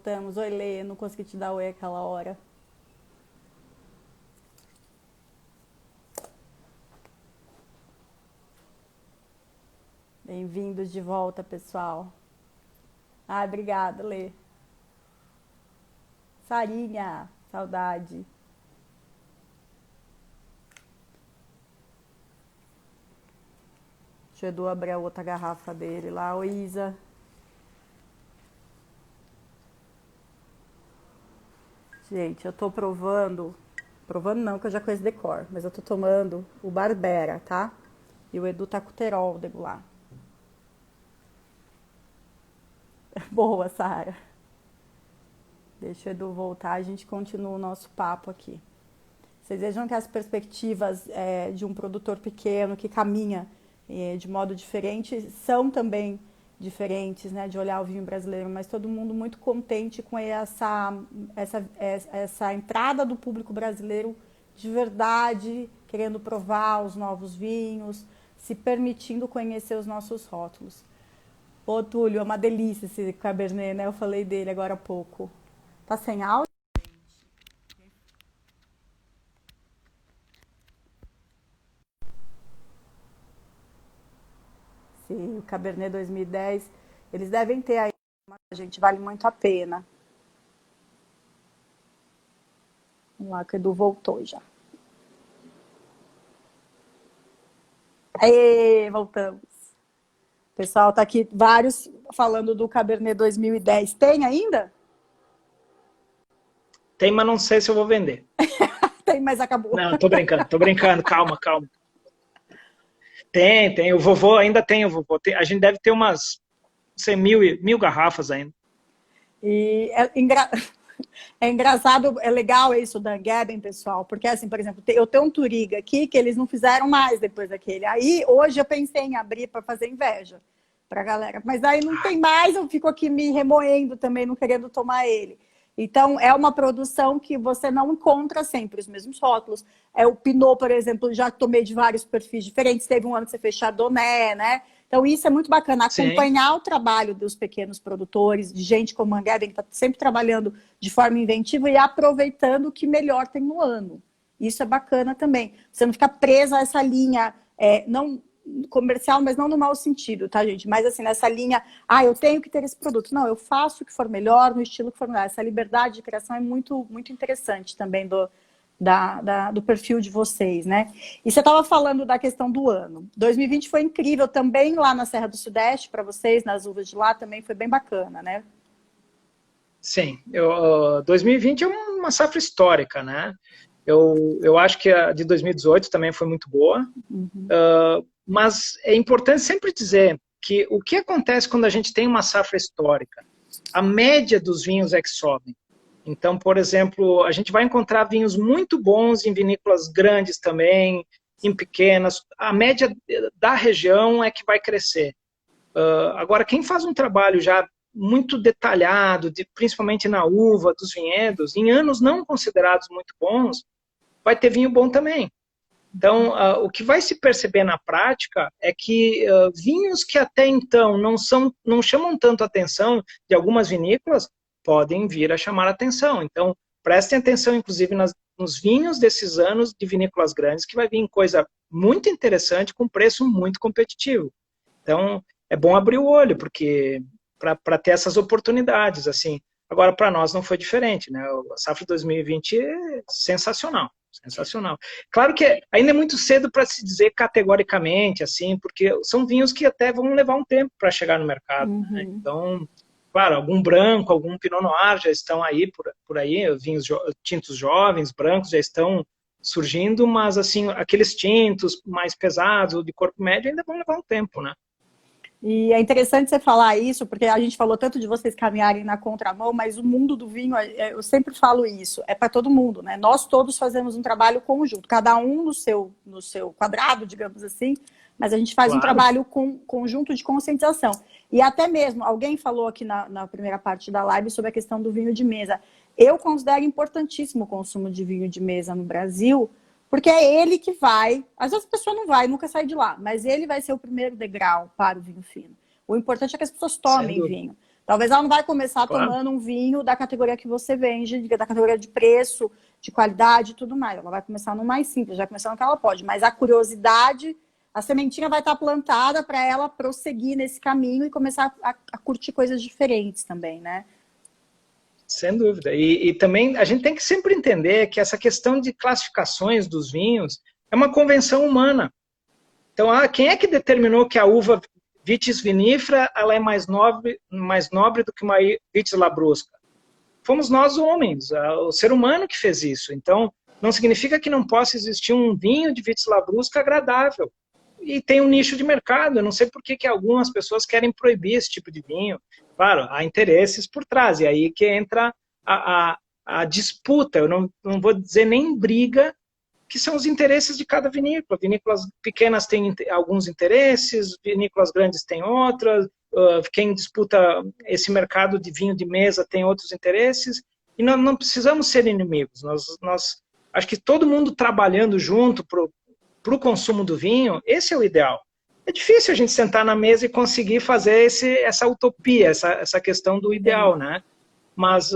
voltamos. Oi, Lê, não consegui te dar oi aquela hora. Bem-vindos de volta, pessoal. Ah, obrigada, Lê. Sarinha, saudade. Deixa o Edu abrir a outra garrafa dele lá. Oi, Isa. Gente, eu tô provando. Provando não, que eu já conheço decor. Mas eu tô tomando o Barbera, tá? E o Edu tá com o Terol lá. Boa, Sara. Deixa o Edu voltar, a gente continua o nosso papo aqui. Vocês vejam que as perspectivas de um produtor pequeno que caminha de modo diferente são também diferentes, né, de olhar o vinho brasileiro, mas todo mundo muito contente com essa entrada do público brasileiro de verdade, querendo provar os novos vinhos, se permitindo conhecer os nossos rótulos. Ô, Túlio, é uma delícia esse Cabernet, né? Eu falei dele agora há pouco. Tá sem áudio? Sim, o Cabernet 2010. Eles devem ter aí, gente, vale muito a pena. Vamos lá, que o Edu voltou já. Aê, voltamos. Pessoal, tá aqui vários falando do Cabernet 2010. Tem ainda? Tem, mas não sei se eu vou vender. Tem, mas acabou. Não, tô brincando, calma, calma. Tem, o vovô ainda tem, o vovô. A gente deve ter umas, não sei, mil garrafas ainda. E é engraçado, é legal isso da Gabin, pessoal, porque assim, por exemplo, eu tenho um Turiga aqui que eles não fizeram mais depois daquele. Aí, hoje eu pensei em abrir para fazer inveja pra galera, mas aí não tem mais, eu fico aqui me remoendo também, não querendo tomar ele. Então, é uma produção que você não encontra sempre os mesmos rótulos. O Pinot, por exemplo, já tomei de vários perfis diferentes. Teve um ano que você fez Chardonnay, né? Então, isso é muito bacana, Sim. acompanhar o trabalho dos pequenos produtores, de gente como a Gabin, que está sempre trabalhando de forma inventiva e aproveitando o que melhor tem no ano. Isso é bacana também. Você não fica presa a essa linha, não comercial, mas não no mau sentido, tá, gente? Mas assim, nessa linha, eu tenho que ter esse produto. Não, eu faço o que for melhor, no estilo que for melhor. Essa liberdade de criação é muito, muito interessante também do perfil de vocês, né? E você estava falando da questão do ano. 2020 foi incrível também lá na Serra do Sudeste, para vocês, nas uvas de lá, também foi bem bacana, né? Sim, 2020 é uma safra histórica, né? Eu acho que a de 2018 também foi muito boa, mas é importante sempre dizer que o que acontece quando a gente tem uma safra histórica? A média dos vinhos é que sobe. Então, por exemplo, a gente vai encontrar vinhos muito bons em vinícolas grandes também, em pequenas. A média da região é que vai crescer. Agora, quem faz um trabalho já muito detalhado, principalmente na uva, dos vinhedos, em anos não considerados muito bons, vai ter vinho bom também. Então, o que vai se perceber na prática é que vinhos que até então não chamam tanto a atenção de algumas vinícolas podem vir a chamar a atenção. Então, prestem atenção, inclusive, nos vinhos desses anos de vinícolas grandes, que vai vir coisa muito interessante com preço muito competitivo. Então, é bom abrir o olho, porque para ter essas oportunidades, assim. Agora, para nós não foi diferente, né? A safra 2020 é sensacional, sensacional. Claro que ainda é muito cedo para se dizer categoricamente, assim, porque são vinhos que até vão levar um tempo para chegar no mercado, né? Então, claro, algum branco, algum Pinot Noir já estão aí por aí, vinhos tintos jovens, brancos já estão surgindo, mas assim, aqueles tintos mais pesados, de corpo médio, ainda vão levar um tempo, né? E é interessante você falar isso, porque a gente falou tanto de vocês caminharem na contramão, mas o mundo do vinho, eu sempre falo isso, é para todo mundo, né? Nós todos fazemos um trabalho conjunto, cada um no seu quadrado, digamos assim, mas a gente faz um Claro. trabalho conjunto de conscientização. E até mesmo, alguém falou aqui na primeira parte da live sobre a questão do vinho de mesa. Eu considero importantíssimo o consumo de vinho de mesa no Brasil, porque é ele que vai, às vezes a pessoa não vai, nunca sai de lá, mas ele vai ser o primeiro degrau para o vinho fino. O importante é que as pessoas Sem tomem dúvida. vinho. Talvez ela não vai começar tomando um vinho da categoria que você vende, da categoria de preço, de qualidade e tudo mais. Ela vai começar no mais simples, vai começar no que ela pode. Mas a curiosidade, a sementinha vai estar plantada para ela prosseguir nesse caminho e começar a curtir coisas diferentes também, né? Sem dúvida. E também a gente tem que sempre entender que essa questão de classificações dos vinhos é uma convenção humana. Então, quem é que determinou que a uva Vitis vinifera ela é mais nobre do que uma Vitis labrusca? Fomos nós homens, o ser humano que fez isso. Então, não significa que não possa existir um vinho de Vitis labrusca agradável. E tem um nicho de mercado. Eu não sei por que algumas pessoas querem proibir esse tipo de vinho. Claro, há interesses por trás. E aí que entra a disputa. Eu não vou dizer nem briga, que são os interesses de cada vinícola. Vinícolas pequenas têm alguns interesses, vinícolas grandes têm outras, quem disputa esse mercado de vinho de mesa tem outros interesses, e nós não precisamos ser inimigos. Acho que todo mundo trabalhando junto para o consumo do vinho, esse é o ideal. É difícil a gente sentar na mesa e conseguir fazer essa utopia, essa questão do ideal, né? Mas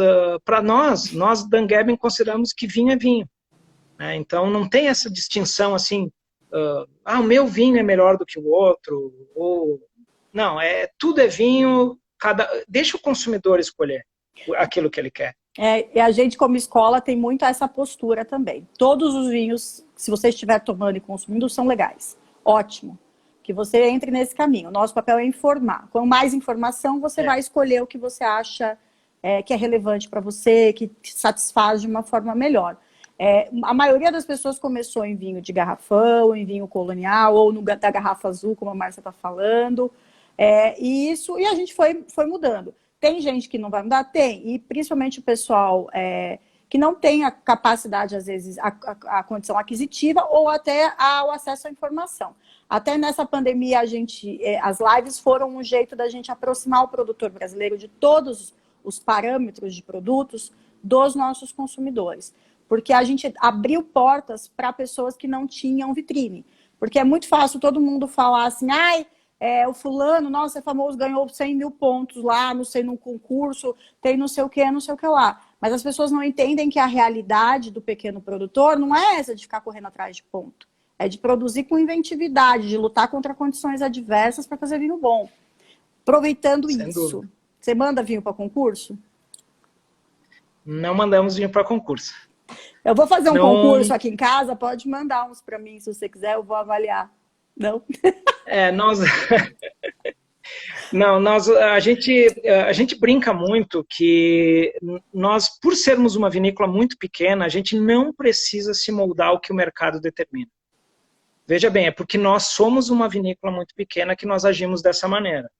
para nós Dungebben, consideramos que vinho é vinho. Então, não tem essa distinção assim, o meu vinho é melhor do que o outro, ou... Não, tudo é vinho, deixa o consumidor escolher aquilo que ele quer. E a gente, como escola, tem muito essa postura também. Todos os vinhos, se você estiver tomando e consumindo, são legais. Ótimo. Que você entre nesse caminho. O nosso papel é informar. Com mais informação, você vai escolher o que você acha que é relevante para você, que te satisfaz de uma forma melhor. A maioria das pessoas começou em vinho de garrafão, em vinho colonial, ou da garrafa azul, como a Márcia está falando. E a gente foi mudando. Tem gente que não vai mudar? Tem. E principalmente o pessoal que não tem a capacidade, às vezes, a condição aquisitiva ou até o acesso à informação. Até nessa pandemia, as lives foram um jeito da gente aproximar o produtor brasileiro de todos os parâmetros de produtos dos nossos consumidores. Porque a gente abriu portas para pessoas que não tinham vitrine. Porque é muito fácil todo mundo falar assim, o fulano, nossa, é famoso, ganhou 100 mil pontos lá, não sei, num concurso, tem não sei o que lá. Mas as pessoas não entendem que a realidade do pequeno produtor não é essa de ficar correndo atrás de ponto. É de produzir com inventividade, de lutar contra condições adversas para fazer vinho bom. Aproveitando Sem isso, dúvida. Você manda vinho para concurso? Não mandamos vinho para concurso. Eu vou fazer um concurso aqui em casa, pode mandar uns para mim, se você quiser, eu vou avaliar. Não? A gente brinca muito que nós, por sermos uma vinícola muito pequena, a gente não precisa se moldar ao que o mercado determina. Veja bem, é porque nós somos uma vinícola muito pequena que nós agimos dessa maneira.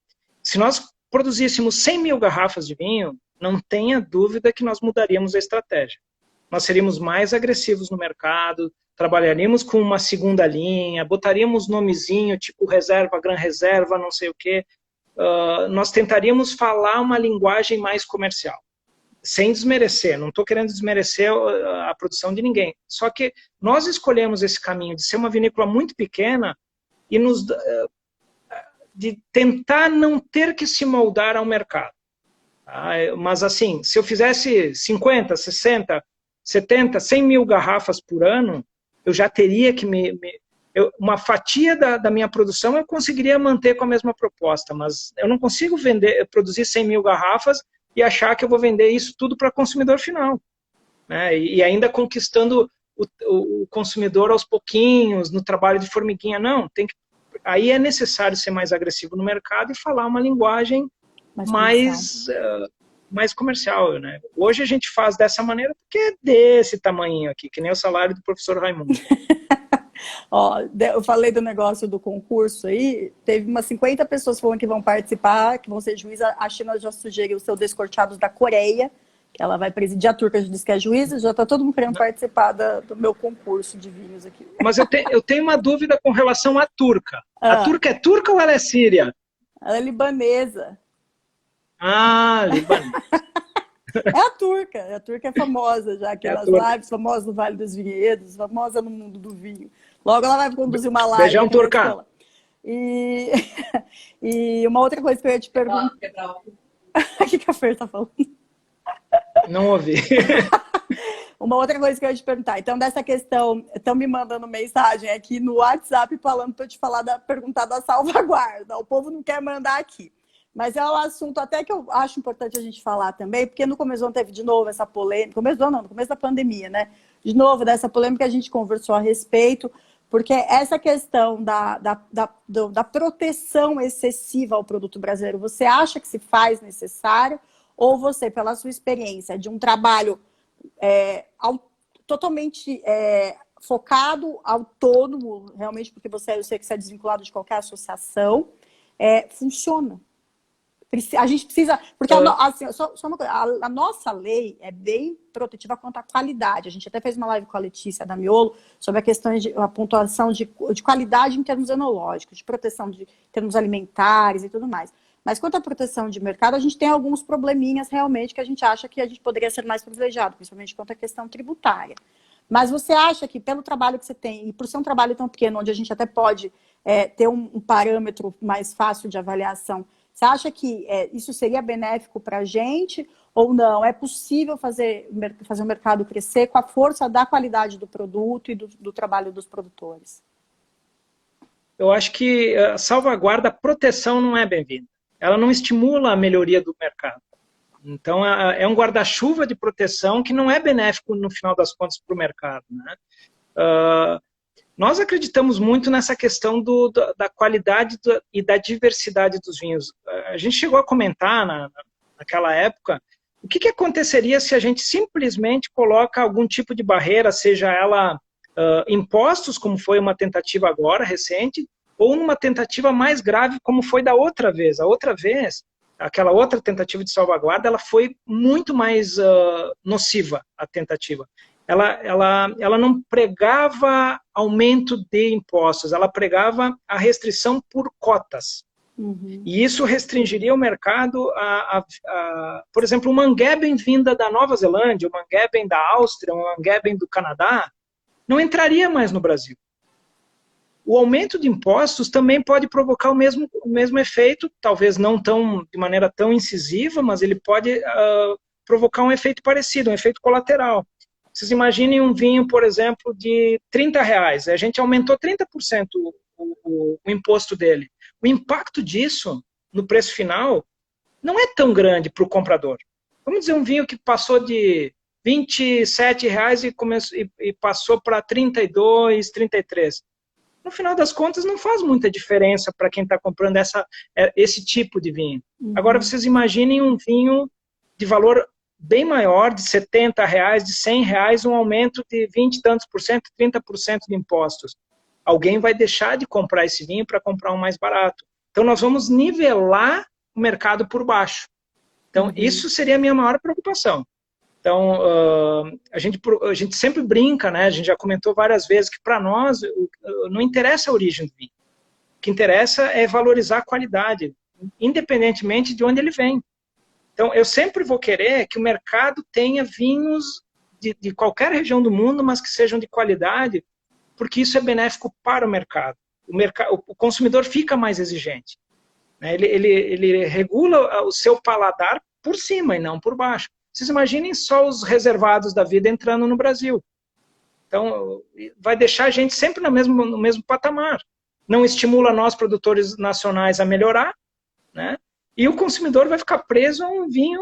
Se nós produzíssemos 100 mil garrafas de vinho, não tenha dúvida que nós mudaríamos a estratégia. Nós seríamos mais agressivos no mercado, trabalharíamos com uma segunda linha, botaríamos nomezinho, tipo reserva, gran reserva, não sei o quê. Nós tentaríamos falar uma linguagem mais comercial, sem desmerecer, não estou querendo desmerecer a produção de ninguém. Só que nós escolhemos esse caminho de ser uma vinícola muito pequena e de tentar não ter que se moldar ao mercado. Mas assim, se eu fizesse 50, 60, 70, 100 mil garrafas por ano, eu já teria que uma fatia da minha produção eu conseguiria manter com a mesma proposta, mas eu não consigo produzir 100 mil garrafas e achar que eu vou vender isso tudo para consumidor final, né? E ainda conquistando o consumidor aos pouquinhos, no trabalho de formiguinha. Não, aí é necessário ser mais agressivo no mercado e falar uma linguagem mais comercial, né? Hoje a gente faz dessa maneira porque é desse tamanho aqui, que nem o salário do professor Raimundo. Eu falei do negócio do concurso aí, teve umas 50 pessoas falando que vão participar, que vão ser juízes. A China já sugeriu o seu Descorteados da Coreia, que ela vai presidir. A turca já disse que é juíza, já está todo mundo querendo participar do meu concurso de vinhos aqui. Mas eu tenho uma dúvida com relação à turca. A turca é turca ou ela é síria? Ela é libanesa. Libanesa. A turca é famosa já, aquelas lives famosas no Vale dos Vinhedos, famosa no mundo do vinho. Logo ela vai conduzir uma live. Beijão, turca. E uma outra coisa que eu ia te perguntar. O que a Fer está falando? Não ouvi. Uma outra coisa que eu ia te perguntar. Então, dessa questão, estão me mandando mensagem aqui no WhatsApp falando para eu te perguntar da salvaguarda. O povo não quer mandar aqui. Mas é um assunto até que eu acho importante a gente falar também, porque no começo do ano teve de novo essa polêmica, no começo da pandemia, né? De novo, dessa polêmica a gente conversou a respeito, porque essa questão da proteção excessiva ao produto brasileiro, você acha que se faz necessário? Ou você, pela sua experiência de um trabalho totalmente focado, autônomo, realmente, porque eu sei que você é desvinculado de qualquer associação, funciona? A gente precisa... Porque assim, só uma coisa, a nossa lei é bem protetiva quanto à qualidade. A gente até fez uma live com a Letícia da Miolo sobre a questão de a pontuação de qualidade em termos enológicos, de proteção de termos alimentares e tudo mais. Mas quanto à proteção de mercado, a gente tem alguns probleminhas realmente que a gente acha que a gente poderia ser mais privilegiado, principalmente quanto à questão tributária. Mas você acha que pelo trabalho que você tem, e por ser um trabalho tão pequeno, onde a gente até pode ter um parâmetro mais fácil de avaliação, você acha que isso seria benéfico para a gente ou não? É possível fazer o mercado crescer com a força da qualidade do produto e do trabalho dos produtores? Eu acho que a salvaguarda, a proteção não é bem-vinda. Ela não estimula a melhoria do mercado. Então, é um guarda-chuva de proteção que não é benéfico, no final das contas, para o mercado, né? Nós acreditamos muito nessa questão da qualidade e da diversidade dos vinhos. A gente chegou a comentar naquela época o que aconteceria se a gente simplesmente coloca algum tipo de barreira, seja ela impostos, como foi uma tentativa agora, recente, ou numa tentativa mais grave, como foi da outra vez. A outra vez, aquela outra tentativa de salvaguarda, ela foi muito mais nociva, a tentativa. Ela não pregava aumento de impostos, ela pregava a restrição por cotas. Uhum. E isso restringiria o mercado por exemplo, uma Mangeben vinda da Nova Zelândia, uma Mangeben da Áustria, uma Mangeben do Canadá, não entraria mais no Brasil. O aumento de impostos também pode provocar o mesmo efeito, talvez não de maneira tão incisiva, mas ele pode provocar um efeito parecido, um efeito colateral. Vocês imaginem um vinho, por exemplo, de R$30. A gente aumentou 30% o imposto dele. O impacto disso, no preço final, não é tão grande para o comprador. Vamos dizer, um vinho que passou de R$27 e passou para 32, 33. No final das contas, não faz muita diferença para quem está comprando esse tipo de vinho. Uhum. Agora, vocês imaginem um vinho de valor bem maior, de R$70, de R$100, um aumento de 20 e tantos por cento, 30% de impostos. Alguém vai deixar de comprar esse vinho para comprar um mais barato. Então, nós vamos nivelar o mercado por baixo. Então, isso seria a minha maior preocupação. Então, a gente sempre brinca, né? A gente já comentou várias vezes que para nós não interessa a origem do vinho. O que interessa é valorizar a qualidade, independentemente de onde ele vem. Então, eu sempre vou querer que o mercado tenha vinhos de qualquer região do mundo, mas que sejam de qualidade, porque isso é benéfico para o mercado. O consumidor fica mais exigente. Né? Ele regula o seu paladar por cima e não por baixo. Vocês imaginem só os reservados da vida entrando no Brasil. Então, vai deixar a gente sempre no mesmo patamar. Não estimula nós, produtores nacionais, a melhorar, né? E o consumidor vai ficar preso a um vinho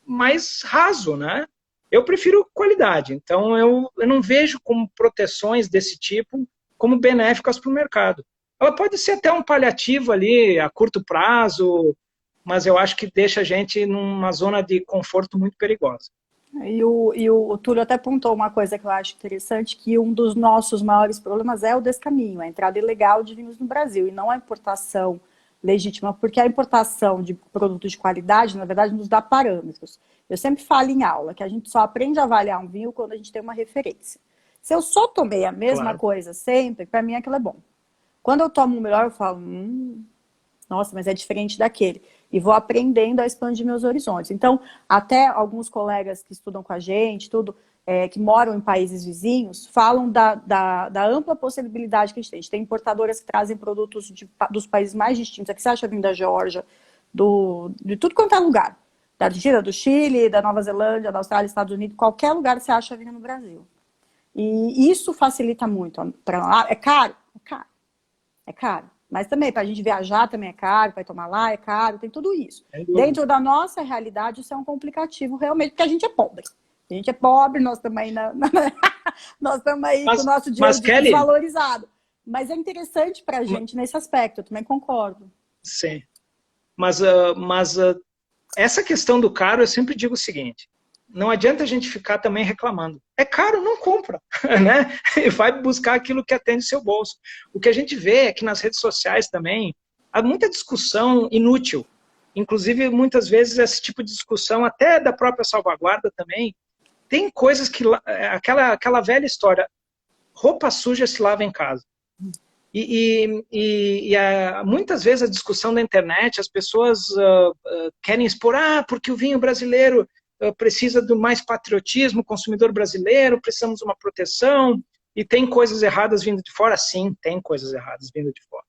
mais raso, né? Eu prefiro qualidade. Então, eu não vejo como proteções desse tipo como benéficas para o mercado. Ela pode ser até um paliativo ali, a curto prazo, mas eu acho que deixa a gente numa zona de conforto muito perigosa. E o Túlio até apontou uma coisa que eu acho interessante, que um dos nossos maiores problemas é o descaminho, a entrada ilegal de vinhos no Brasil, e não a importação legítima, porque a importação de produtos de qualidade, na verdade, nos dá parâmetros. Eu sempre falo em aula que a gente só aprende a avaliar um vinho quando a gente tem uma referência. Se eu só tomei a mesma coisa sempre, para mim aquilo é bom. Quando eu tomo o melhor, eu falo, nossa, mas é diferente daquele. E vou aprendendo a expandir meus horizontes. Então, até alguns colegas que estudam com a gente, que moram em países vizinhos, falam da ampla possibilidade que a gente tem. A gente tem importadoras que trazem produtos dos países mais distintos. Aqui você acha vindo da Geórgia, de tudo quanto é lugar. Da Argentina, do Chile, da Nova Zelândia, da Austrália, Estados Unidos, qualquer lugar você acha vinho no Brasil. E isso facilita muito. Para lá, é caro? É caro. É caro. Mas também, para a gente viajar também é caro, para ir tomar lá é caro, tem tudo isso. Dentro da nossa realidade, isso é um complicativo realmente, porque a gente é pobre. A gente é pobre, nós estamos aí, nós estamos aí com o nosso dinheiro desvalorizado. Mas é interessante para a gente nesse aspecto, eu também concordo. Sim. Mas essa questão do caro, eu sempre digo o seguinte, não adianta a gente ficar também reclamando. É caro, não compra, né? E vai buscar aquilo que atende o seu bolso. O que a gente vê é que nas redes sociais também há muita discussão inútil. Inclusive, muitas vezes, esse tipo de discussão, até da própria salvaguarda também, tem coisas que... Aquela velha história, roupa suja se lava em casa. Muitas vezes a discussão da internet, as pessoas querem expor, porque o vinho brasileiro precisa de mais patriotismo, consumidor brasileiro, precisamos de uma proteção, e tem coisas erradas vindo de fora? Sim, tem coisas erradas vindo de fora.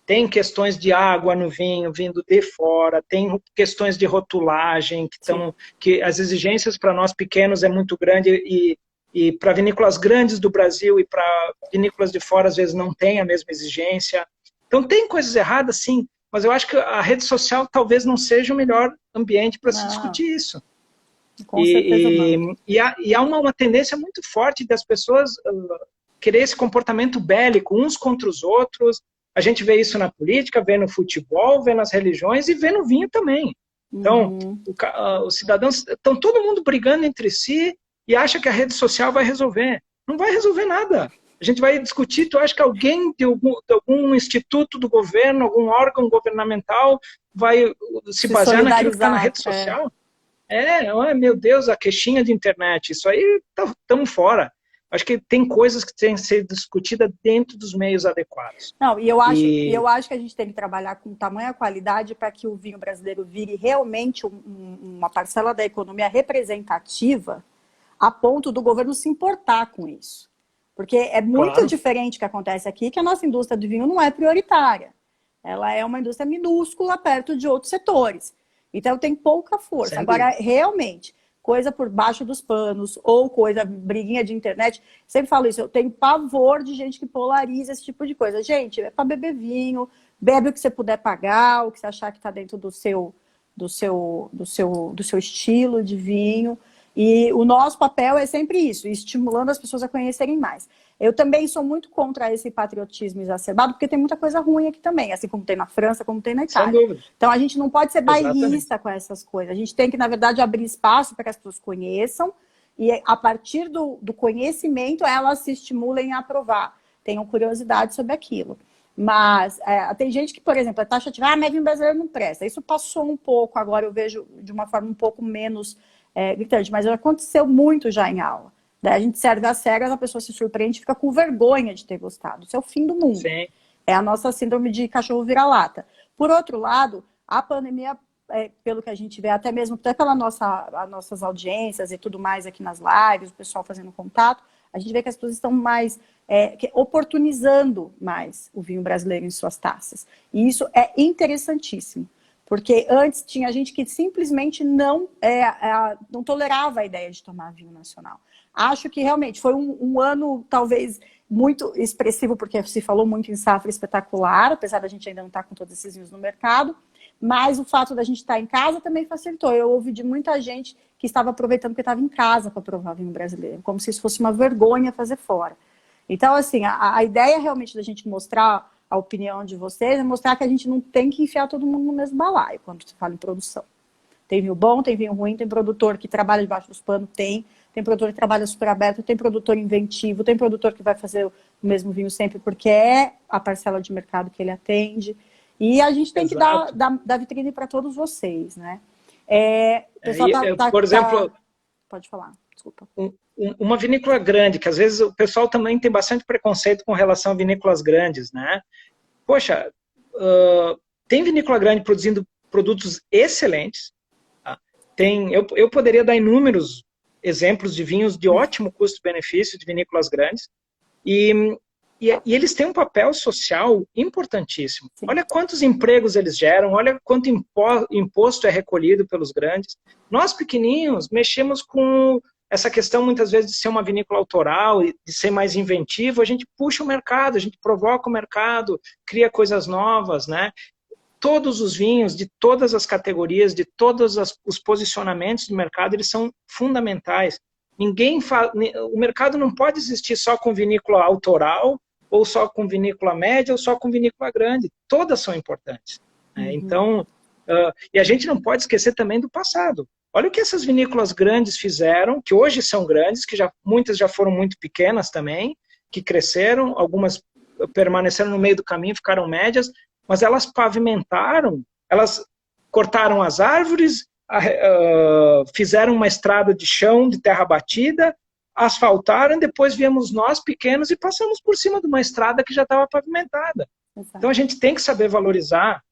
Tem questões de água no vinho vindo de fora, tem questões de rotulagem, que as exigências para nós pequenos é muito grande, e para vinícolas grandes do Brasil e para vinícolas de fora, às vezes, não tem a mesma exigência. Então, tem coisas erradas, sim, mas eu acho que a rede social talvez não seja o melhor ambiente para se discutir isso. Com certeza não. E há uma tendência muito forte das pessoas querer esse comportamento bélico, uns contra os outros. A gente vê isso na política, vê no futebol, vê nas religiões e vê no vinho também. Então, os cidadãos estão todo mundo brigando entre si e acha que a rede social vai resolver. Não vai resolver nada. A gente vai discutir, tu acha que alguém de algum instituto do governo, algum órgão governamental vai se basear naquilo que está na rede social? Meu Deus, a queixinha de internet, isso aí estamos fora. Acho que tem coisas que têm que ser discutidas dentro dos meios adequados. Não, e eu acho que a gente tem que trabalhar com tamanha qualidade para que o vinho brasileiro vire realmente uma parcela da economia representativa, a ponto do governo se importar com isso. Porque é muito diferente o que acontece aqui, que a nossa indústria do vinho não é prioritária. Ela é uma indústria minúscula perto de outros setores. Então tem pouca força. Agora, realmente, coisa por baixo dos panos, ou coisa, briguinha de internet, sempre falo isso, eu tenho pavor de gente que polariza esse tipo de coisa. Gente, é para beber vinho, bebe o que você puder pagar, o que você achar que está dentro do seu estilo de vinho. E o nosso papel é sempre isso, estimulando as pessoas a conhecerem mais. Eu também sou muito contra esse patriotismo exacerbado, porque tem muita coisa ruim aqui também, assim como tem na França, como tem na Itália. Sem dúvida. Então a gente não pode ser bairrista com essas coisas. A gente tem que, na verdade, abrir espaço para que as pessoas conheçam e, a partir do conhecimento, elas se estimulem a aprovar, tenham curiosidade sobre aquilo. Mas tem gente que, por exemplo, é taxativa, mas vinho brasileiro não presta. Isso passou um pouco, agora eu vejo de uma forma um pouco menos gritante, mas aconteceu muito já em aula. Daí a gente serve às cegas, a pessoa se surpreende e fica com vergonha de ter gostado. Isso é o fim do mundo. Sim. É a nossa síndrome de cachorro vira-lata. Por outro lado, a pandemia, pelo que a gente vê, até mesmo até pelas nossas audiências e tudo mais aqui nas lives, o pessoal fazendo contato, a gente vê que as pessoas estão mais oportunizando mais o vinho brasileiro em suas taças. E isso é interessantíssimo. Porque antes tinha gente que simplesmente não tolerava a ideia de tomar vinho nacional. Acho que realmente foi um ano, talvez, muito expressivo, porque se falou muito em safra espetacular, apesar da gente ainda não estar com todos esses vinhos no mercado, mas o fato da gente estar em casa também facilitou. Eu ouvi de muita gente que estava aproveitando que estava em casa para provar vinho brasileiro, como se isso fosse uma vergonha fazer fora. Então, assim, a ideia realmente da gente mostrar a opinião de vocês é mostrar que a gente não tem que enfiar todo mundo no mesmo balaio quando se fala em produção. Tem vinho bom, tem vinho ruim, tem produtor que trabalha debaixo dos panos, tem produtor que trabalha super aberto, tem produtor inventivo, tem produtor que vai fazer o mesmo vinho sempre porque é a parcela de mercado que ele atende. E a gente tem que dar vitrine para todos vocês, né? O pessoal por exemplo... Pode falar, desculpa. Uma vinícola grande, que às vezes o pessoal também tem bastante preconceito com relação a vinícolas grandes, né? Poxa, tem vinícola grande produzindo produtos excelentes. Tá? Eu poderia dar inúmeros exemplos de vinhos de ótimo custo-benefício de vinícolas grandes. E E eles têm um papel social importantíssimo. Sim. Olha quantos empregos eles geram, olha quanto imposto é recolhido pelos grandes. Nós, pequenininhos, mexemos com essa questão, muitas vezes, de ser uma vinícola autoral, e de ser mais inventivo. A gente puxa o mercado, a gente provoca o mercado, cria coisas novas, né? Todos os vinhos, de todas as categorias, de todos os posicionamentos do mercado, eles são fundamentais. O mercado não pode existir só com vinícola autoral, ou só com vinícola média, ou só com vinícola grande. Todas são importantes. Né? Então, e a gente não pode esquecer também do passado. Olha o que essas vinícolas grandes fizeram, que hoje são grandes, que muitas já foram muito pequenas também, que cresceram, algumas permaneceram no meio do caminho, ficaram médias, mas elas pavimentaram, elas cortaram as árvores, fizeram uma estrada de chão, de terra batida, asfaltaram, depois viemos nós pequenos e passamos por cima de uma estrada que já estava pavimentada. Exato. Então a gente tem que saber valorizar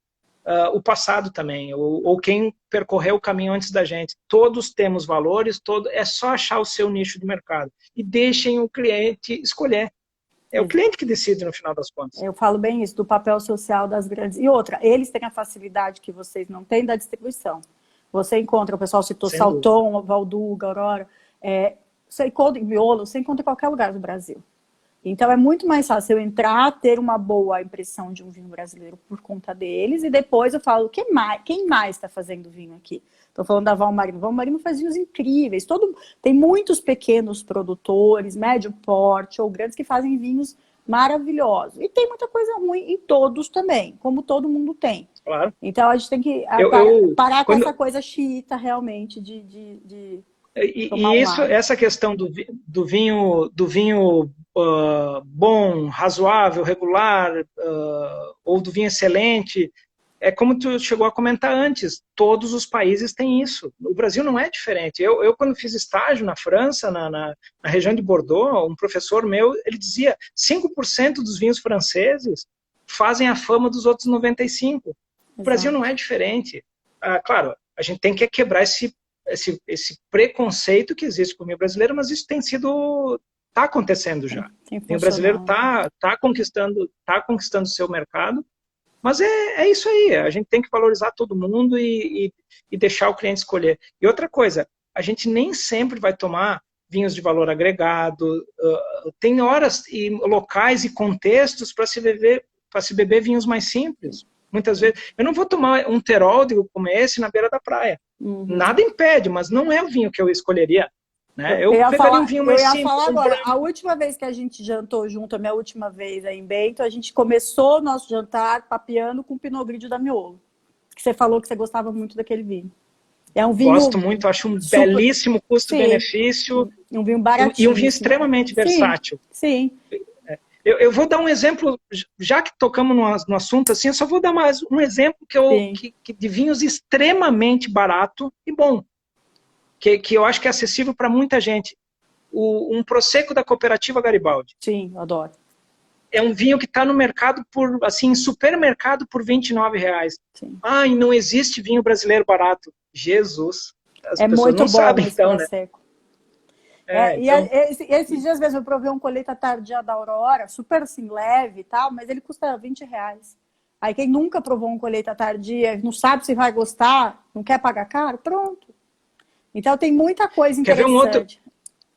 o passado também, ou quem percorreu o caminho antes da gente. Todos temos valores, é só achar o seu nicho de mercado. E deixem o cliente escolher. É o cliente que decide no final das contas. Eu falo bem isso, do papel social das grandes. E outra, eles têm a facilidade que vocês não têm da distribuição. Você encontra, o pessoal citou Salton, Valduga, Aurora, você encontra em Miolo, você encontra em qualquer lugar do Brasil. Então é muito mais fácil eu entrar, ter uma boa impressão de um vinho brasileiro por conta deles, e depois eu falo, quem mais está fazendo vinho aqui? Estou falando da Valmarino. Valmarino faz vinhos incríveis. Tem muitos pequenos produtores, médio porte ou grandes, que fazem vinhos maravilhosos. E tem muita coisa ruim em todos também, como todo mundo tem. Claro. Então a gente tem que parar com essa coisa xiita realmente de essa questão do vinho bom, razoável, regular, ou do vinho excelente, é como tu chegou a comentar antes, todos os países têm isso. O Brasil não é diferente. Eu quando fiz estágio na França, na região de Bordeaux, um professor meu, ele dizia 5% dos vinhos franceses fazem a fama dos outros 95%. O Brasil não é diferente. Claro, a gente tem que quebrar esse preconceito que existe com o vinho brasileiro, mas isso está acontecendo já. O vinho brasileiro está conquistando o seu mercado, mas é isso aí, a gente tem que valorizar todo mundo e deixar o cliente escolher. E outra coisa, a gente nem sempre vai tomar vinhos de valor agregado, tem horas e locais e contextos para se beber vinhos mais simples. Muitas vezes, eu não vou tomar um teródigo como esse na beira da praia. Nada impede, mas não é o vinho que eu escolheria. Né? Eu pegaria um vinho mais simples. Eu ia falar agora, a última vez que a gente jantou junto, a minha última vez aí em Bento, a gente começou o nosso jantar papeando com o Pinot Grigio da Miolo. Que você falou que você gostava muito daquele vinho. É um vinho... Gosto muito, acho um belíssimo custo-benefício. Um vinho baratinho. E um vinho extremamente versátil. Sim. Eu vou dar um exemplo, já que tocamos no assunto, assim, eu só vou dar mais um exemplo de vinhos extremamente barato e bom. Que eu acho que é acessível para muita gente. Um Prosecco da Cooperativa Garibaldi. Sim, eu adoro. É um vinho que está no mercado, em supermercado, por R$29. Sim. E não existe vinho brasileiro barato. Jesus! As pessoas muito não bom sabem, esse então, Prosecco. Então... esses dias mesmo eu provei um colheita tardia da Aurora, super assim, leve e tal, mas ele custa R$20. Aí quem nunca provou um colheita tardia, não sabe se vai gostar, não quer pagar caro, pronto. Então tem muita coisa interessante.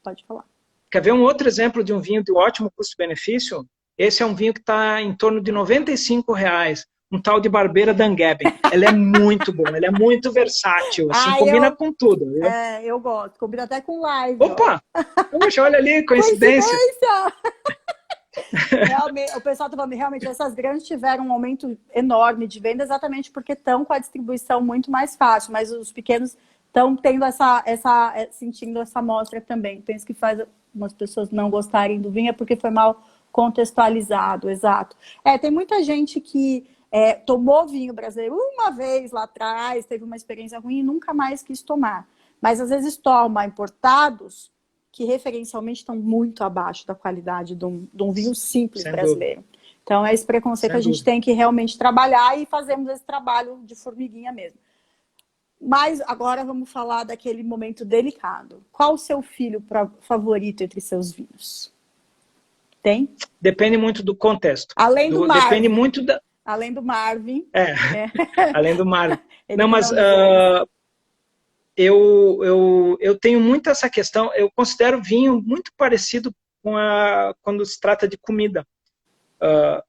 Pode falar. Quer ver um outro exemplo de um vinho de ótimo custo-benefício? Esse é um vinho que está em torno de R$95. Um tal de Barbeira d'Angeben. Ele é muito bom, ele é muito versátil, assim, combina com tudo. Eu gosto, combina até com live. Opa! Poxa, olha ali, coincidência! Realmente, o pessoal está falando, realmente, essas grandes tiveram um aumento enorme de venda, exatamente porque estão com a distribuição muito mais fácil, mas os pequenos estão tendo sentindo essa amostra também. Penso que faz algumas pessoas não gostarem do vinho, é porque foi mal contextualizado, exato. Tem muita gente que tomou vinho brasileiro uma vez lá atrás, teve uma experiência ruim e nunca mais quis tomar. Mas às vezes toma importados que referencialmente estão muito abaixo da qualidade de um vinho simples brasileiro. Dúvida. Então é esse preconceito que a gente tem que realmente trabalhar e fazemos esse trabalho de formiguinha mesmo. Mas agora vamos falar daquele momento delicado. Qual o seu filho favorito entre seus vinhos? Tem? Depende muito do contexto. Além do Marvin. Depende muito da... Além do Marvin. Além do Marvin. Ele não, mas eu tenho muito essa questão, eu considero vinho muito parecido com quando se trata de comida.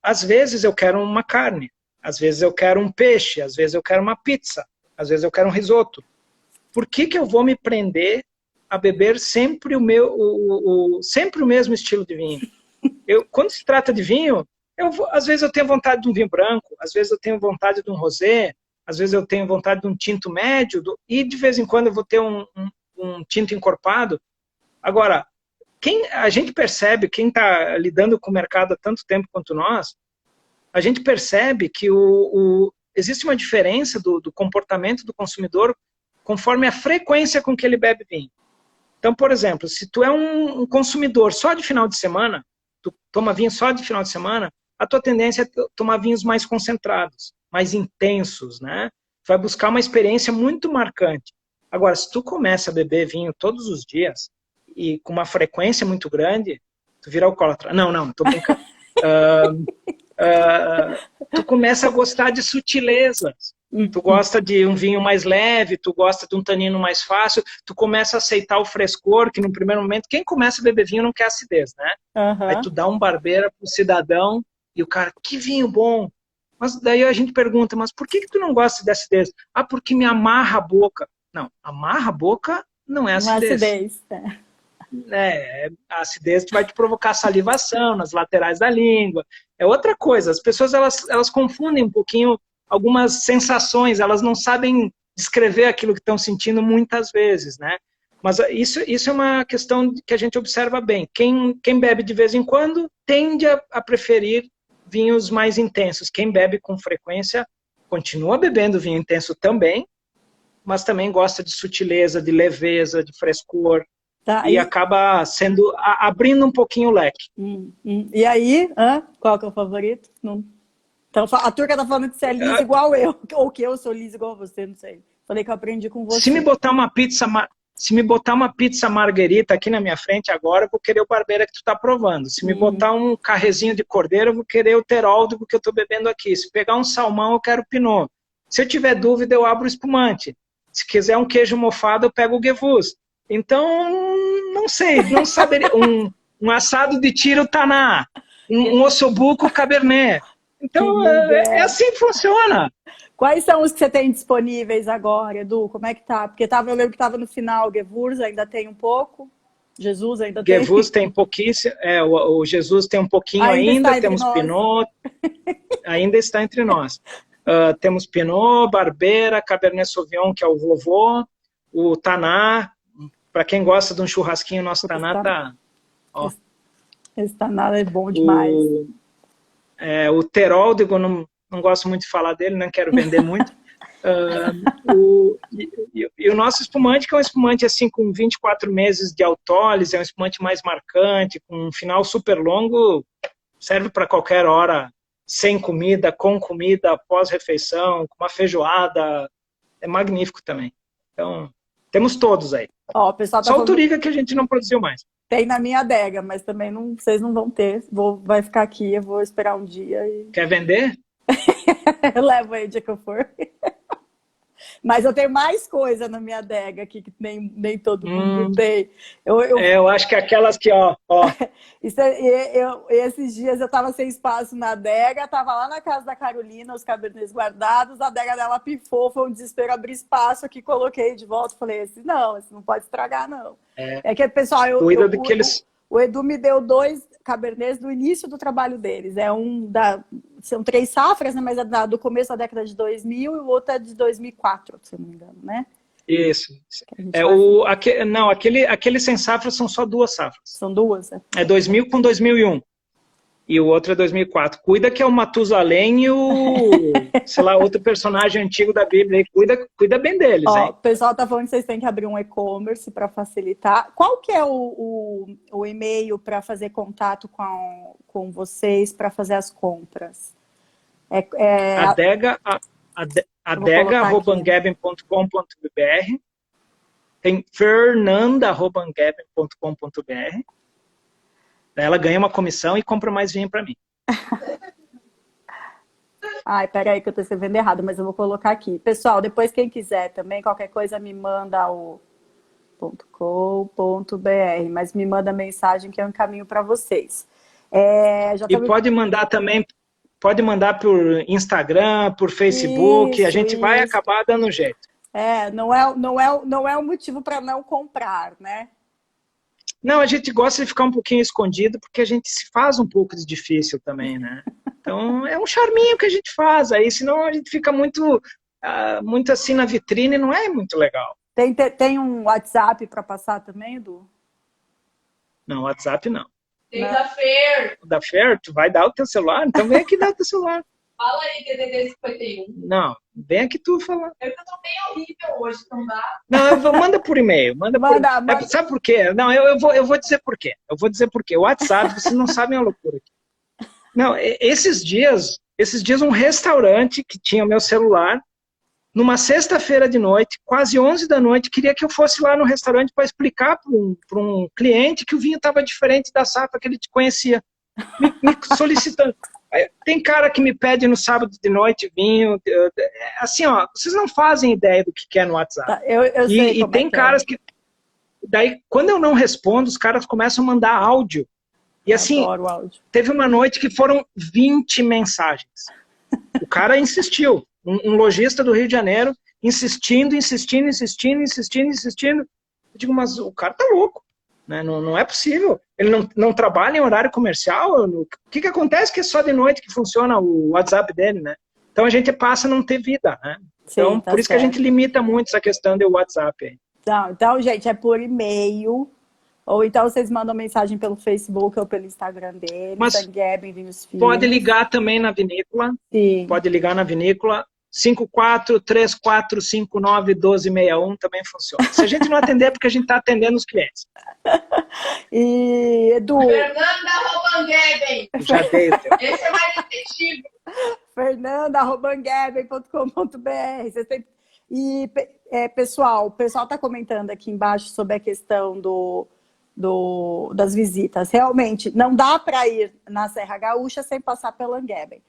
Às vezes eu quero uma carne, às vezes eu quero um peixe, às vezes eu quero uma pizza, às vezes eu quero um risoto. Por que eu vou me prender a beber sempre sempre o mesmo estilo de vinho? Quando se trata de vinho, às vezes eu tenho vontade de um vinho branco, às vezes eu tenho vontade de um rosé, às vezes eu tenho vontade de um tinto médio, e de vez em quando eu vou ter um tinto encorpado. Agora, a gente percebe, quem está lidando com o mercado há tanto tempo quanto nós, a gente percebe que existe uma diferença do comportamento do consumidor conforme a frequência com que ele bebe vinho. Então, por exemplo, se tu é um consumidor só de final de semana, tu toma vinho só de final de semana, a tua tendência é tomar vinhos mais concentrados, mais intensos, né? Vai buscar uma experiência muito marcante. Agora, se tu começa a beber vinho todos os dias e com uma frequência muito grande, tu vira alcoólatra. Não, tô brincando. Tu começa a gostar de sutilezas. Tu gosta de um vinho mais leve, tu gosta de um tanino mais fácil, tu começa a aceitar o frescor, que no primeiro momento, quem começa a beber vinho não quer acidez, né? Aí tu dá um barbeira pro cidadão e o cara, que vinho bom. Mas daí a gente pergunta, mas por que tu não gosta de acidez? Porque me amarra a boca. Não, amarra a boca não é acidez. Não é acidez, A acidez vai te provocar salivação nas laterais da língua. É outra coisa. As pessoas elas confundem um pouquinho algumas sensações, elas não sabem descrever aquilo que estão sentindo muitas vezes, né? Mas isso é uma questão que a gente observa bem. Quem bebe de vez em quando tende a preferir vinhos mais intensos. Quem bebe com frequência continua bebendo vinho intenso também, mas também gosta de sutileza, de leveza, de frescor. Tá, e acaba abrindo um pouquinho o leque. E aí, qual que é o favorito? Não. Então, a turca tá falando que você é lisa igual eu, ou que eu sou lisa igual você, não sei. Falei que eu aprendi com você. Se me botar uma pizza marguerita aqui na minha frente agora, eu vou querer o Barbeira que tu tá provando. Se me botar um carrezinho de cordeiro, eu vou querer o Teroldo que eu tô bebendo aqui. Se pegar um salmão, eu quero o Pinot. Se eu tiver dúvida, eu abro o espumante. Se quiser um queijo mofado, eu pego o Gewürz. Então, não sei, não saberia. Um assado de tiro Taná, um ossobuco Cabernet. Então, é assim que funciona. Quais são os que você tem disponíveis agora, Edu? Como é que tá? Porque eu lembro que estava no final, Gewürz ainda tem um pouco, Jesus ainda tem. Gewürz tem pouquíssimo, o Jesus tem um pouquinho ainda temos Pinot, ainda está entre nós. Temos Pinot, Barbeira, Cabernet Sauvignon, que é o vovô, o Taná. Para quem gosta de um churrasquinho, nosso Taná tá... Ó. Esse Taná é bom demais. O Teroldigo, não gosto muito de falar dele, não quero vender muito. E o nosso espumante, que é um espumante assim, com 24 meses de autólise, é um espumante mais marcante, com um final super longo, serve para qualquer hora, sem comida, com comida, pós-refeição, com uma feijoada, é magnífico também. Então, temos todos aí. Ó, o pessoal tá só o Turiga que a gente não produziu mais. Tem na minha adega, mas também vocês não vão ter. Vai ficar aqui, eu vou esperar um dia. Quer vender? Eu levo aí o dia que eu for. Mas eu tenho mais coisa na minha adega aqui que nem todo mundo tem. Eu acho que aquelas que, ó. Esses dias eu tava sem espaço na adega, tava lá na casa da Carolina, os cabernets guardados, a adega dela pifou, foi um desespero abrir espaço aqui, coloquei de volta, falei, esse não pode estragar, não. É que, pessoal, o Edu me deu 2 cabernets do início do trabalho deles. São 3 safras, né? Mas é do começo da década de 2000 e o outro é de 2004, se eu não me engano, né? Isso. Aquele sem safra são só 2 safras. São 2, É 2000 com 2001. E o outro é 2004. Cuida que é o Matusalém e outro personagem antigo da Bíblia. Cuida bem deles, hein? O pessoal tá falando que vocês têm que abrir um e-commerce para facilitar. Qual que é o e-mail para fazer contato com vocês, para fazer as compras? adega@angeben.com.br. Tem fernanda@angeben.com.br. Daí ela ganha uma comissão e compra mais vinho para mim. Ai, peraí que eu tô escrevendo errado, mas eu vou colocar aqui. Pessoal, depois quem quiser também, qualquer coisa me manda o .com.br, mas me manda mensagem que é um caminho para vocês. E pode mandar também, pode mandar por Instagram, por Facebook, a gente vai acabar dando jeito. Não é um motivo para não comprar, né? Não, a gente gosta de ficar um pouquinho escondido porque a gente se faz um pouco de difícil também, né? Então é um charminho que a gente faz, aí senão a gente fica muito assim na vitrine, não é muito legal. Tem um WhatsApp para passar também, Edu? Não, WhatsApp não. Tem da Fer. Da Fer, tu vai dar o teu celular? Então vem aqui dar o teu celular. Fala aí, DDD 51. Não, vem aqui tu falar. Eu tô bem horrível hoje, não dá? Não, manda por e-mail. Manda. Sabe por quê? Não, eu vou dizer por quê. Eu vou dizer por quê. O WhatsApp, vocês não sabem a loucura aqui. Não, esses dias um restaurante que tinha o meu celular, numa sexta-feira de noite, quase 11 da noite, queria que eu fosse lá no restaurante para explicar para um cliente que o vinho estava diferente da safra que ele te conhecia. Me solicitando. Tem cara que me pede no sábado de noite vinho. Assim, ó, vocês não fazem ideia do que é no WhatsApp. Eu sei e tem caras que... Daí, quando eu não respondo, os caras começam a mandar áudio. E assim, teve uma noite que foram 20 mensagens. O cara insistiu. Um lojista do Rio de Janeiro, insistindo. Eu digo, mas o cara tá louco. Né? Não é possível. Ele não trabalha em horário comercial. O que acontece que é só de noite que funciona o WhatsApp dele, né? Então a gente passa a não ter vida, né? Então, tá por isso que a gente limita muito essa questão do WhatsApp aí. Então, gente, é por e-mail, ou então vocês mandam mensagem pelo Facebook ou pelo Instagram dele. Mas pode ligar também na vinícola. Sim. Pode ligar na vinícola. 5434591261 também funciona. Se a gente não atender, é porque a gente está atendendo os clientes. E, Edu... Fernanda Robangueben. Já dei o teu. Esse é mais efetivo. fernanda.robangueben.com.br. E, pessoal, o pessoal está comentando aqui embaixo sobre a questão das visitas. Realmente, não dá para ir na Serra Gaúcha sem passar pela Angueben.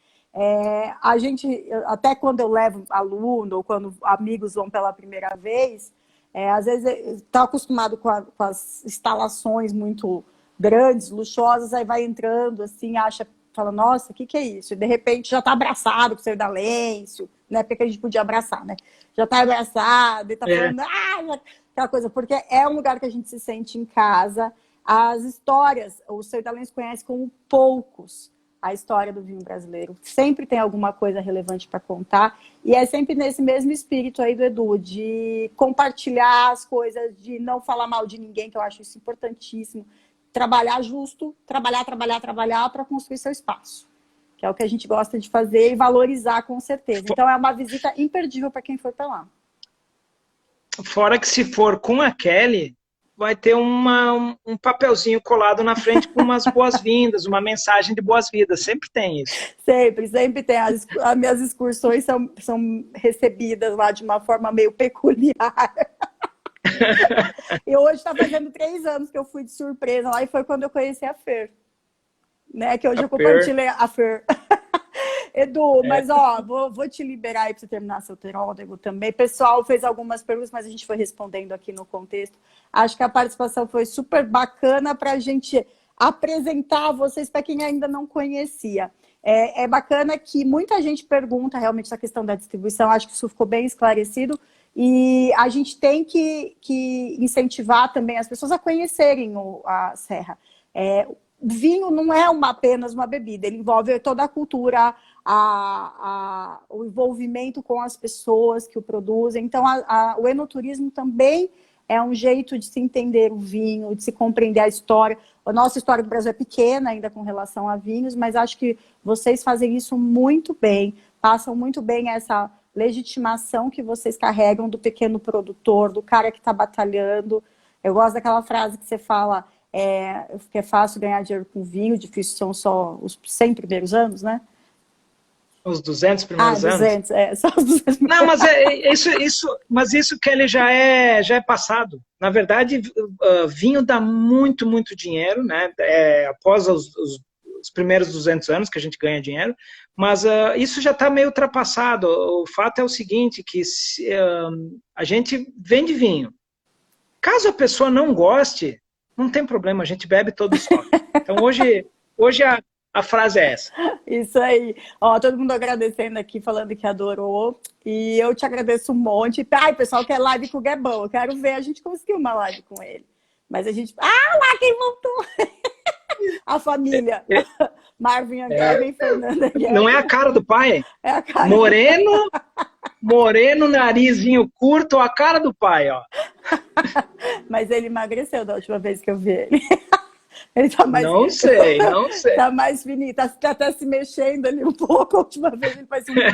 A gente, até quando eu levo aluno ou quando amigos vão pela primeira vez, às vezes está acostumado com as instalações muito grandes, luxuosas, aí vai entrando assim, fala, nossa, o que é isso? E de repente já está abraçado com o Ser da Lêncio, né? Porque a gente podia abraçar, né? Já está abraçado e está falando, aquela coisa, porque é um lugar que a gente se sente em casa. As histórias, o Ser da Lêncio conhece como poucos a história do vinho brasileiro. Sempre tem alguma coisa relevante para contar. E é sempre nesse mesmo espírito aí do Edu, de compartilhar as coisas, de não falar mal de ninguém, que eu acho isso importantíssimo. Trabalhar justo, trabalhar para construir seu espaço. Que é o que a gente gosta de fazer e valorizar com certeza. Então é uma visita imperdível para quem for para lá. Fora que se for com a Kelly, vai ter um papelzinho colado na frente com umas boas-vindas, uma mensagem de boas-vindas. Sempre tem isso. Sempre tem. As minhas excursões são recebidas lá de uma forma meio peculiar. E hoje está fazendo 3 anos que eu fui de surpresa lá e foi quando eu conheci a Fer. Né? Que hoje eu compartilhei a Fer. Edu, mas ó, vou te liberar aí para você terminar seu terólogo também. Pessoal fez algumas perguntas, mas a gente foi respondendo aqui no contexto. Acho que a participação foi super bacana para a gente apresentar vocês para quem ainda não conhecia. É bacana que muita gente pergunta realmente essa questão da distribuição, acho que isso ficou bem esclarecido. E a gente tem que incentivar também as pessoas a conhecerem a Serra. O vinho não é apenas uma bebida, ele envolve toda a cultura, o envolvimento com as pessoas que o produzem. Então, o enoturismo também é um jeito de se entender o vinho, de se compreender a história. A nossa história do Brasil é pequena ainda com relação a vinhos, mas acho que vocês fazem isso muito bem, passam muito bem essa legitimação que vocês carregam do pequeno produtor, do cara que está batalhando. Eu gosto daquela frase que você fala, que é fácil ganhar dinheiro com vinho, difícil são só os 100 primeiros anos, né? Os 200 primeiros anos? 200, só os 200. Não, mas isso, Kelly, já é passado. Na verdade, vinho dá muito, muito dinheiro, né? Após os primeiros 200 anos que a gente ganha dinheiro, mas isso já está meio ultrapassado. O fato é o seguinte, que a gente vende vinho. Caso a pessoa não goste, não tem problema, a gente bebe todo só. Então, hoje a frase é essa. Isso aí. Ó, todo mundo agradecendo aqui, falando que adorou. E eu te agradeço um monte. Ai, pessoal, quer live com o Gebão. Eu quero ver, a gente conseguiu uma live com ele. Mas a gente... lá quem voltou! A família. Marvin Angeben, Fernanda Angeben. Não é a cara do pai? É a cara. Moreno, narizinho curto, a cara do pai, ó. Mas ele emagreceu da última vez que eu vi ele. Ele tá mais... Não sei. Tá mais fininho, tá até se mexendo ali um pouco. A última vez ele faz um milhão.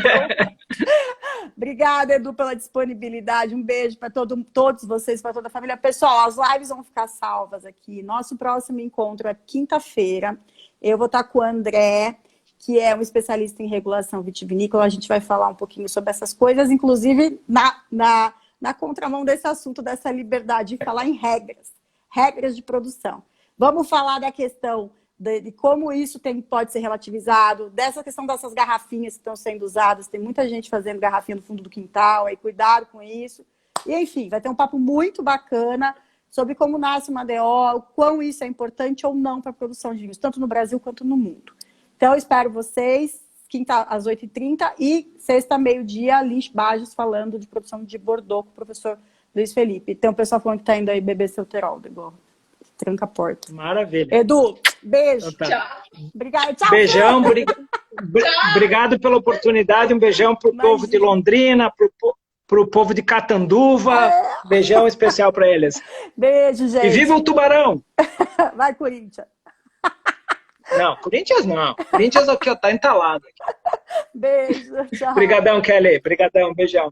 Obrigada, Edu, pela disponibilidade. Um beijo para todos vocês, para toda a família. Pessoal, as lives vão ficar salvas aqui. Nosso próximo encontro é quinta-feira. Eu vou estar com o André, que é um especialista em regulação vitivinícola. A gente vai falar um pouquinho sobre essas coisas, inclusive na contramão desse assunto, dessa liberdade de falar em regras de produção. Vamos falar da questão de como isso pode ser relativizado, dessa questão dessas garrafinhas que estão sendo usadas. Tem muita gente fazendo garrafinha no fundo do quintal, aí cuidado com isso. E, enfim, vai ter um papo muito bacana sobre como nasce uma DO, o quão isso é importante ou não para a produção de vinhos, tanto no Brasil quanto no mundo. Então, eu espero vocês, quinta às 8h30 e sexta, meio-dia, Lins Bajos, falando de produção de Bordeaux com o professor Luiz Felipe. Tem um pessoal falando que está indo aí beber seu Terol, igual. Tranca a porta. Maravilha. Edu, beijo. Então, tá. Tchau. Obrigada. Tchau. Beijão, obrigado pela oportunidade. Um beijão pro povo de Londrina, pro povo de Catanduva. Beijão especial para eles. Beijo, gente. E viva o Tubarão! Vai, Corinthians. Não, Corinthians não. Corinthians aqui, ó, tá entalado. Beijo, tchau. Obrigadão, Kelly. Obrigadão, beijão.